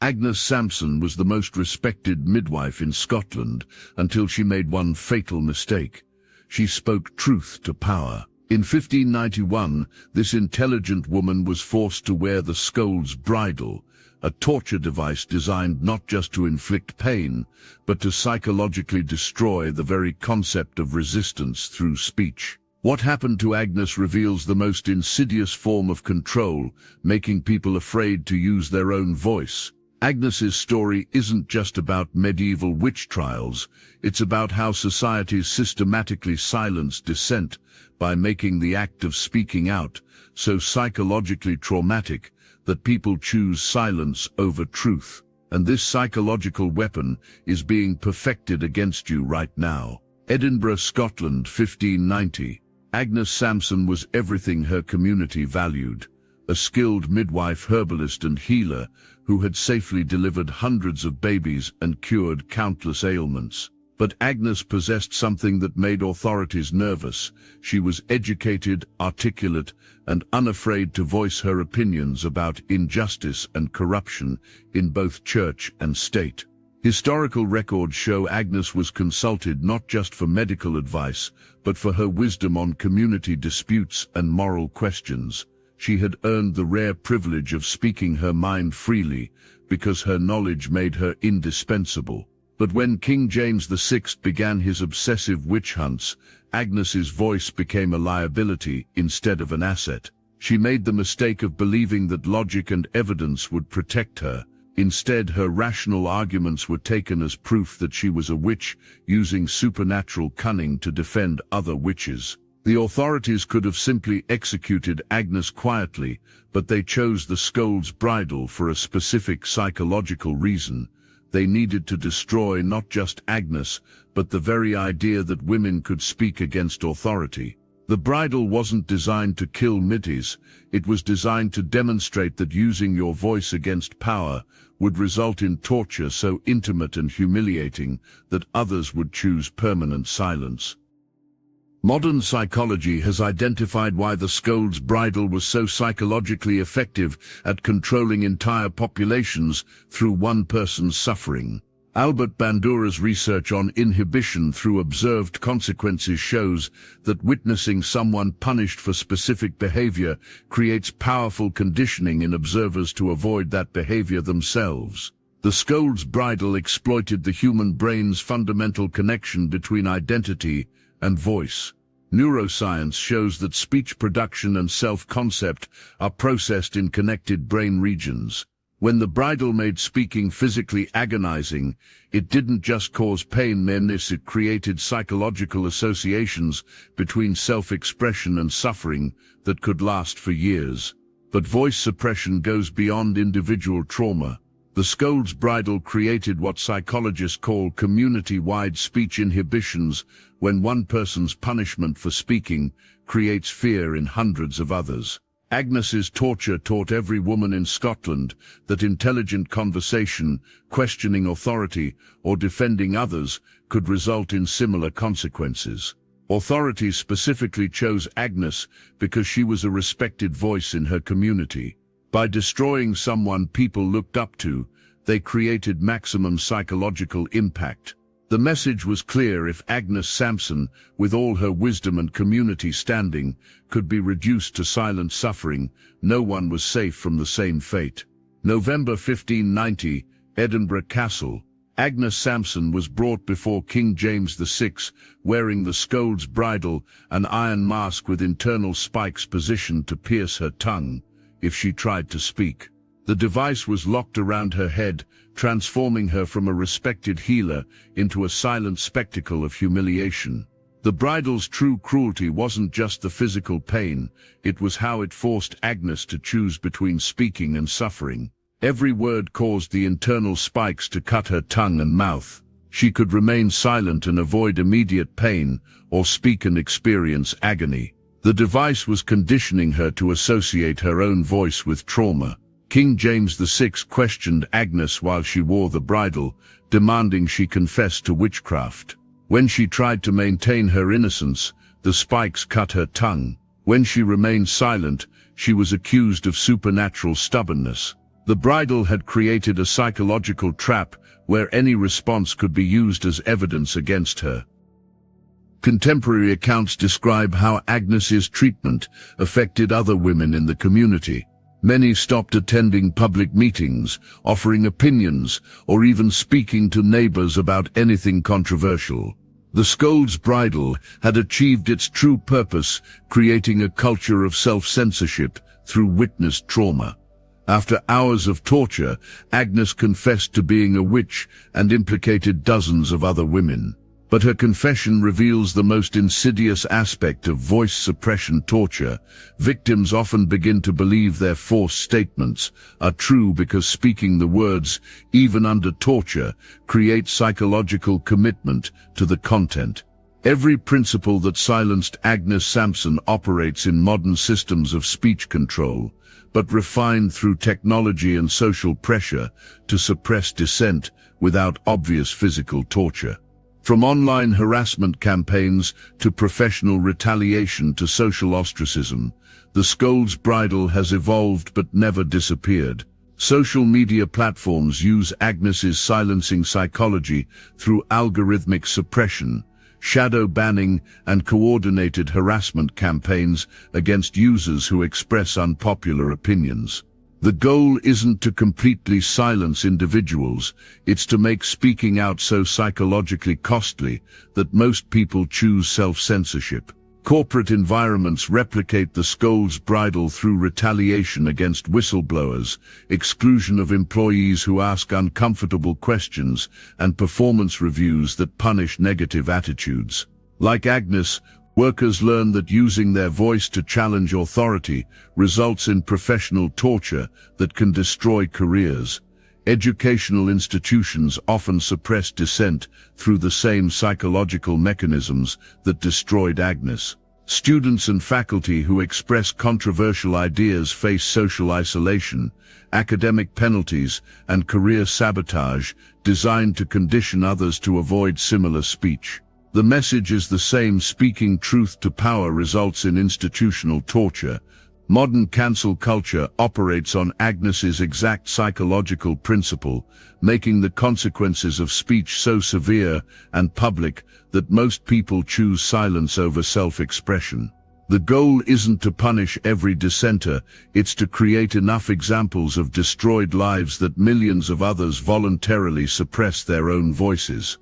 Agnes Sampson was the most respected midwife in Scotland until she made one fatal mistake. She spoke truth to power. In 1591, this intelligent woman was forced to wear the Scold's Bridle, a torture device designed not just to inflict pain, but to psychologically destroy the very concept of resistance through speech. What happened to Agnes reveals the most insidious form of control, making people afraid to use their own voice. Agnes's story isn't just about medieval witch trials, it's about how societies systematically silence dissent by making the act of speaking out so psychologically traumatic that people choose silence over truth. And this psychological weapon is being perfected against you right now. Edinburgh, Scotland, 1590. Agnes Sampson was everything her community valued. A skilled midwife, herbalist and healer who had safely delivered hundreds of babies and cured countless ailments. But Agnes possessed something that made authorities nervous. She was educated, articulate, and unafraid to voice her opinions about injustice and corruption in both church and state. Historical records show Agnes was consulted not just for medical advice, but for her wisdom on community disputes and moral questions. She had earned the rare privilege of speaking her mind freely because her knowledge made her indispensable. But when King James VI began his obsessive witch hunts, Agnes's voice became a liability instead of an asset. She made the mistake of believing that logic and evidence would protect her. Instead, her rational arguments were taken as proof that she was a witch, using supernatural cunning to defend other witches. The authorities could have simply executed Agnes quietly, but they chose the Scold's Bridle for a specific psychological reason. They needed to destroy not just Agnes, but the very idea that women could speak against authority. The bridle wasn't designed to kill midwives, it was designed to demonstrate that using your voice against power would result in torture so intimate and humiliating that others would choose permanent silence. Modern psychology has identified why the Scold's Bridle was so psychologically effective at controlling entire populations through one person's suffering. Albert Bandura's research on inhibition through observed consequences shows that witnessing someone punished for specific behavior creates powerful conditioning in observers to avoid that behavior themselves. The Scold's Bridle exploited the human brain's fundamental connection between identity and voice. Neuroscience shows that speech production and self-concept are processed in connected brain regions. When the bridle made speaking physically agonizing, it didn't just cause pain, it created psychological associations between self-expression and suffering that could last for years. But voice suppression goes beyond individual trauma. The Scold's Bridle created what psychologists call community-wide speech inhibitions, when one person's punishment for speaking creates fear in hundreds of others. Agnes's torture taught every woman in Scotland that intelligent conversation, questioning authority, or defending others could result in similar consequences. Authorities specifically chose Agnes because she was a respected voice in her community. By destroying someone people looked up to, they created maximum psychological impact. The message was clear: if Agnes Sampson, with all her wisdom and community standing, could be reduced to silent suffering, no one was safe from the same fate. November 1590, Edinburgh Castle. Agnes Sampson was brought before King James VI, wearing the Scold's Bridle, an iron mask with internal spikes positioned to pierce her tongue if she tried to speak. The device was locked around her head, transforming her from a respected healer into a silent spectacle of humiliation. The bridle's true cruelty wasn't just the physical pain, it was how it forced Agnes to choose between speaking and suffering. Every word caused the internal spikes to cut her tongue and mouth. She could remain silent and avoid immediate pain, or speak and experience agony. The device was conditioning her to associate her own voice with trauma. King James VI questioned Agnes while she wore the bridle, demanding she confess to witchcraft. When she tried to maintain her innocence, the spikes cut her tongue. When she remained silent, she was accused of supernatural stubbornness. The Bridle had created a psychological trap where any response could be used as evidence against her. Contemporary accounts describe how Agnes's treatment affected other women in the community. Many stopped attending public meetings, offering opinions, or even speaking to neighbors about anything controversial. The Scold's Bridle had achieved its true purpose, creating a culture of self-censorship through witnessed trauma. After hours of torture, Agnes confessed to being a witch and implicated dozens of other women. But her confession reveals the most insidious aspect of voice suppression torture. Victims often begin to believe their false statements are true because speaking the words, even under torture, creates psychological commitment to the content. Every principle that silenced Agnes Sampson operates in modern systems of speech control, but refined through technology and social pressure to suppress dissent without obvious physical torture. From online harassment campaigns to professional retaliation to social ostracism, the Scold's Bridle has evolved but never disappeared. Social media platforms use Agnes's silencing psychology through algorithmic suppression, shadow banning, and coordinated harassment campaigns against users who express unpopular opinions. The goal isn't to completely silence individuals, it's to make speaking out so psychologically costly that most people choose self-censorship. Corporate environments replicate the Scold's Bridle through retaliation against whistleblowers, exclusion of employees who ask uncomfortable questions, and performance reviews that punish negative attitudes. Like Agnes, workers learn that using their voice to challenge authority results in professional torture that can destroy careers. Educational institutions often suppress dissent through the same psychological mechanisms that destroyed Agnes. Students and faculty who express controversial ideas face social isolation, academic penalties, and career sabotage designed to condition others to avoid similar speech. The message is the same: speaking truth to power results in institutional torture. Modern cancel culture operates on Agnes's exact psychological principle, making the consequences of speech so severe and public that most people choose silence over self-expression. The goal isn't to punish every dissenter, it's to create enough examples of destroyed lives that millions of others voluntarily suppress their own voices.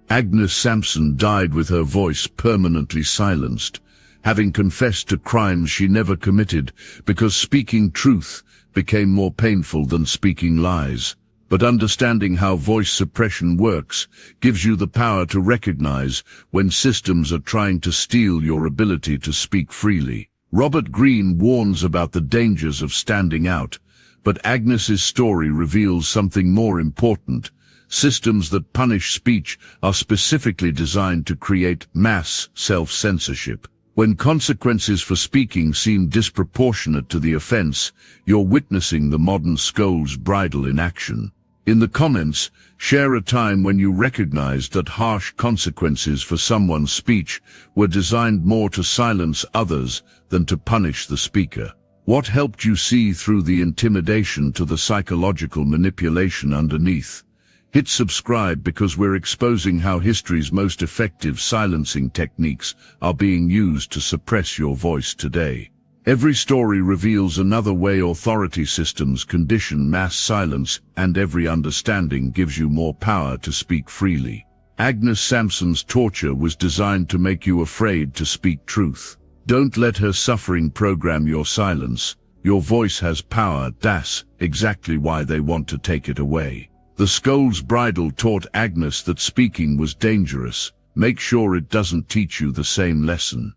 Agnes Sampson died with her voice permanently silenced, having confessed to crimes she never committed because speaking truth became more painful than speaking lies. But understanding how voice suppression works gives you the power to recognize when systems are trying to steal your ability to speak freely. Robert Greene warns about the dangers of standing out, but Agnes's story reveals something more important. Systems that punish speech are specifically designed to create mass self-censorship. When consequences for speaking seem disproportionate to the offense, you're witnessing the modern Scold's Bridle in action. In the comments, share a time when you recognized that harsh consequences for someone's speech were designed more to silence others than to punish the speaker. What helped you see through the intimidation to the psychological manipulation underneath? Hit subscribe because we're exposing how history's most effective silencing techniques are being used to suppress your voice today. Every story reveals another way authority systems condition mass silence, and every understanding gives you more power to speak freely. Agnes Sampson's torture was designed to make you afraid to speak truth. Don't let her suffering program your silence. Your voice has power, that's exactly why they want to take it away. The Scold's Bridle taught Agnes that speaking was dangerous. Make sure it doesn't teach you the same lesson.